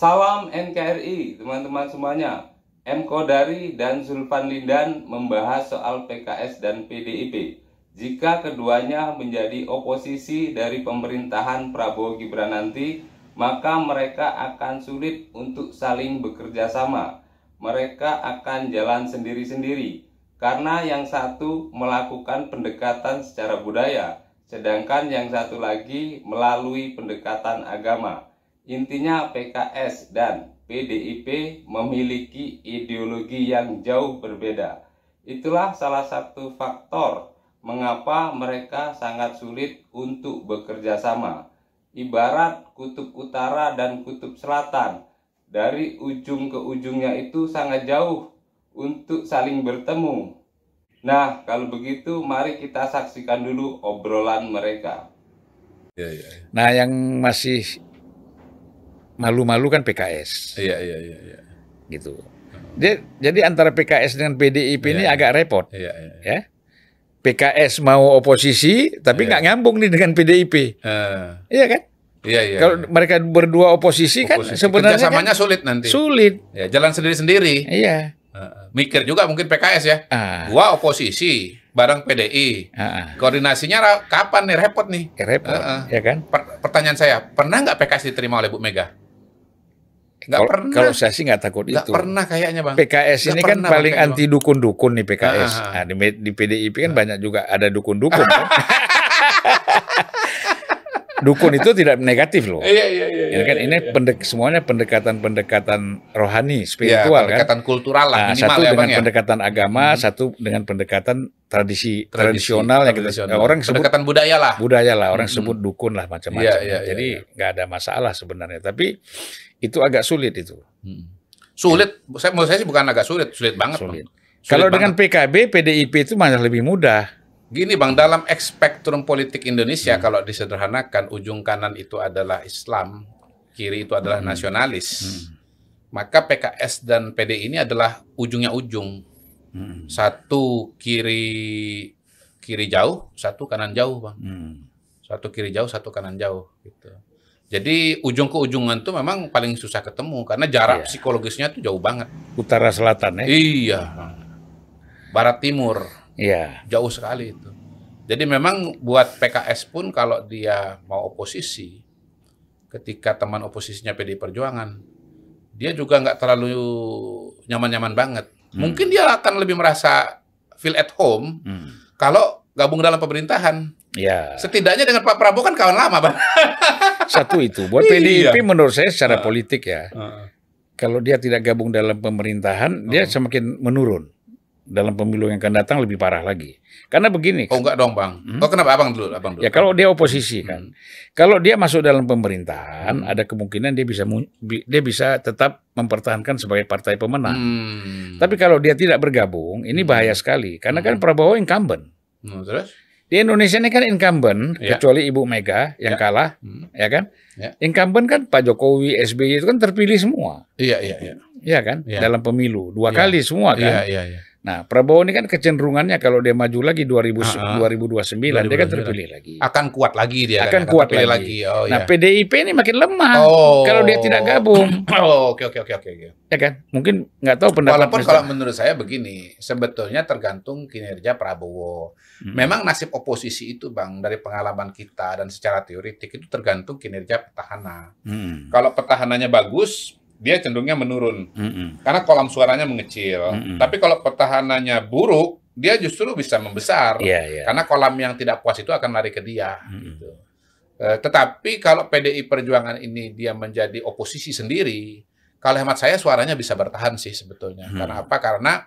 Salam NKRI teman-teman semuanya. M. Kodari dan Zulfan Lindan membahas soal PKS dan PDIP. Jika keduanya menjadi oposisi dari pemerintahan Prabowo Gibran nanti, maka mereka akan sulit untuk saling bekerja sama. Mereka akan jalan sendiri-sendiri, karena yang satu melakukan pendekatan secara budaya, sedangkan yang satu lagi melalui pendekatan agama. Intinya PKS dan PDIP memiliki ideologi yang jauh berbeda. Itulah salah satu faktor mengapa mereka sangat sulit untuk bekerja sama. Ibarat kutub utara dan kutub selatan, dari ujung ke ujungnya itu sangat jauh untuk saling bertemu. Nah, kalau begitu mari kita saksikan dulu obrolan mereka. Nah, yang masih malu-malu kan PKS. Iya. Gitu. Jadi antara PKS dengan PDIP ini agak repot. Ya. PKS mau oposisi tapi nggak nyambung nih dengan PDIP. Iya kan? Iya. Kalau mereka berdua oposisi kan sebenarnya kerjasamanya kan sulit nanti. Sulit. Ya, jalan sendiri-sendiri. Iya. Mikir juga mungkin PKS ya. Gua oposisi bareng PDI. Koordinasinya kapan nih? Repot nih. Repot, ya kan? Pertanyaan saya, pernah nggak PKS diterima oleh Bu Mega? Nggak pernah. Kalau saya sih nggak takut nggak itu. pernah kayaknya, Bang. PKS ini kan paling anti dukun-dukun nih PKS. Nah, di PDIP kan banyak juga ada dukun-dukun kan. Dukun itu tidak negatif loh. Iya. Kan ini semuanya pendekatan rohani, spiritual pendekatan kan. kultural lah, minimal satu ya, dengan Bang, ya? pendekatan agama, satu dengan pendekatan tradisional yang orang sebut pendekatan budaya lah. Orang sebut dukun lah macam-macam. Jadi nggak ada masalah sebenarnya. Tapi itu agak sulit itu. Sulit, menurut saya sih bukan agak sulit banget. Sulit. Kalau dengan PKB, PDIP itu malah lebih mudah. Gini Bang, dalam spektrum politik Indonesia kalau disederhanakan, ujung kanan itu adalah Islam, kiri itu adalah nasionalis. Maka PKS dan PDI ini adalah ujungnya ujung. Satu kiri jauh, satu kanan jauh, Bang. Satu kiri jauh, satu kanan jauh gitu. Jadi ujung ke ujungan tuh memang paling susah ketemu karena jarak psikologisnya tuh jauh banget. Utara selatan ya. Iya. Barat timur. Iya. Jauh sekali itu. Jadi memang buat PKS pun kalau dia mau oposisi, ketika teman oposisinya PDI Perjuangan, dia juga nggak terlalu nyaman-nyaman banget. Mungkin dia akan lebih merasa feel at home kalau gabung dalam pemerintahan. Ya. Setidaknya dengan Pak Prabowo kan kawan lama, Bang. Satu itu. Buat PDIP menurut saya secara politik ya, kalau dia tidak gabung dalam pemerintahan, dia semakin menurun. Dalam pemilu yang akan datang lebih parah lagi. Karena begini. Oh enggak dong, Bang. Oh kenapa? Abang dulu. Ya kalau dia oposisi kan. Kalau dia masuk dalam pemerintahan, ada kemungkinan dia bisa tetap mempertahankan sebagai partai pemenang. Tapi kalau dia tidak bergabung, ini bahaya sekali. Karena kan Prabowo incumbent. Terus? Di Indonesia ini kan incumbent, kecuali Ibu Mega yang kalah, ya kan? Incumbent kan Pak Jokowi, SBY itu kan terpilih semua. Iya. Iya kan? Dalam pemilu 2 kali semua kan. Iya. Nah, Prabowo ini kan kecenderungannya kalau dia maju lagi 2029, dia kan terpilih lagi. Akan kuat lagi dia. Akan kuat lagi. Oh, nah, PDIP ini makin lemah kalau dia tidak gabung. Oke. Ya kan? Mungkin nggak tahu pendapat. Walaupun kalau menurut saya begini, sebetulnya tergantung kinerja Prabowo. Memang nasib oposisi itu, Bang, dari pengalaman kita dan secara teoritik itu tergantung kinerja petahana. Kalau petahananya bagus, dia cenderungnya menurun karena kolam suaranya mengecil. Tapi kalau pertahanannya buruk, dia justru bisa membesar karena kolam yang tidak puas itu akan lari ke dia. Gitu. Tetapi kalau PDI Perjuangan ini dia menjadi oposisi sendiri, kalau hemat saya suaranya bisa bertahan sih sebetulnya. Karena apa? Karena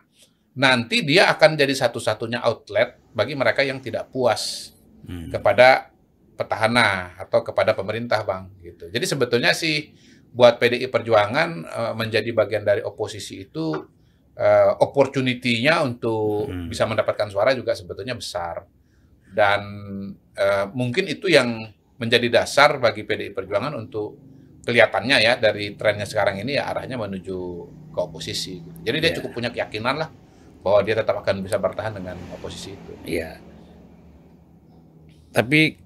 nanti dia akan jadi satu-satunya outlet bagi mereka yang tidak puas kepada petahana atau kepada pemerintah, Bang. Gitu. Jadi sebetulnya sih buat PDI Perjuangan menjadi bagian dari oposisi itu opportunity-nya untuk bisa mendapatkan suara juga sebetulnya besar. Dan mungkin itu yang menjadi dasar bagi PDI Perjuangan untuk kelihatannya ya dari trennya sekarang ini ya arahnya menuju ke oposisi. Jadi dia cukup punya keyakinan lah bahwa dia tetap akan bisa bertahan dengan oposisi itu. Iya. Tapi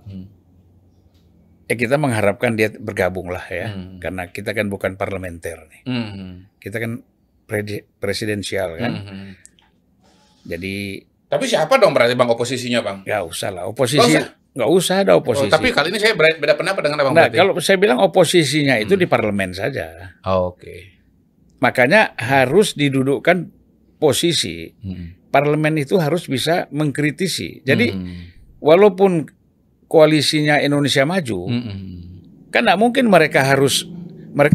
Ya kita mengharapkan dia bergabung lah ya, karena kita kan bukan parlementer nih, kita kan presidensial kan. Jadi. Tapi siapa dong berarti bang oposisinya bang? Nggak usah lah oposisi. Nggak usah ada oposisi. Tapi kali ini saya beda pendapat dengan abang. Nah, kalau saya bilang oposisinya itu di parlemen saja. Oke. Makanya harus didudukkan posisi. Parlemen itu harus bisa mengkritisi. Jadi walaupun koalisinya Indonesia Maju, kan nggak mungkin mereka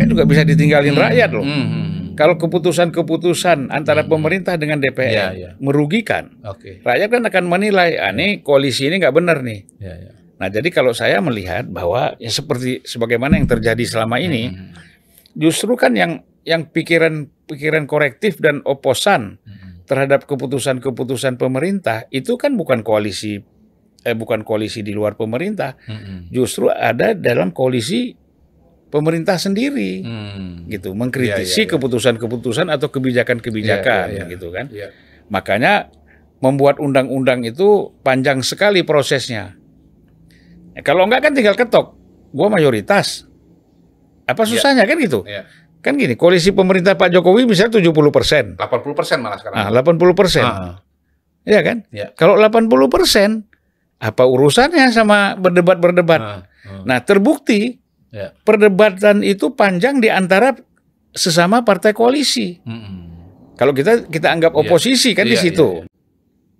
juga bisa ditinggalin rakyat loh. Kalau keputusan-keputusan antara pemerintah dengan DPR merugikan, rakyat kan akan menilai, ini koalisi ini nggak benar nih. Nah, jadi kalau saya melihat bahwa ya seperti sebagaimana yang terjadi selama ini, justru kan yang pikiran korektif dan oposan terhadap keputusan-keputusan pemerintah itu kan bukan koalisi di luar pemerintah, justru ada dalam koalisi pemerintah sendiri, gitu, mengkritisi keputusan-keputusan atau kebijakan-kebijakan, gitu kan. Makanya membuat undang-undang itu panjang sekali prosesnya. Ya, kalau enggak kan tinggal ketok, gua mayoritas. Apa susahnya kan gitu? Kan gini, koalisi pemerintah Pak Jokowi bisa 70%, 80% malah sekarang. 80%, ya kan? Kalau 80%, apa urusannya sama berdebat? Nah, terbukti. Perdebatan itu panjang di antara sesama partai koalisi. Kalau kita anggap oposisi kan di situ.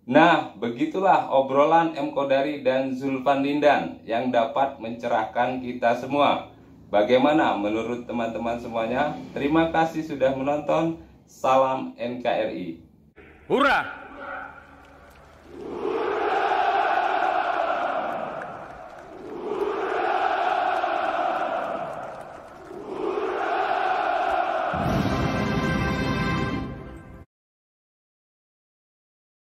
Nah, begitulah obrolan M. Kodari dan Zulfan Lindan yang dapat mencerahkan kita semua. Bagaimana menurut teman-teman semuanya? Terima kasih sudah menonton. Salam NKRI. Hurrah!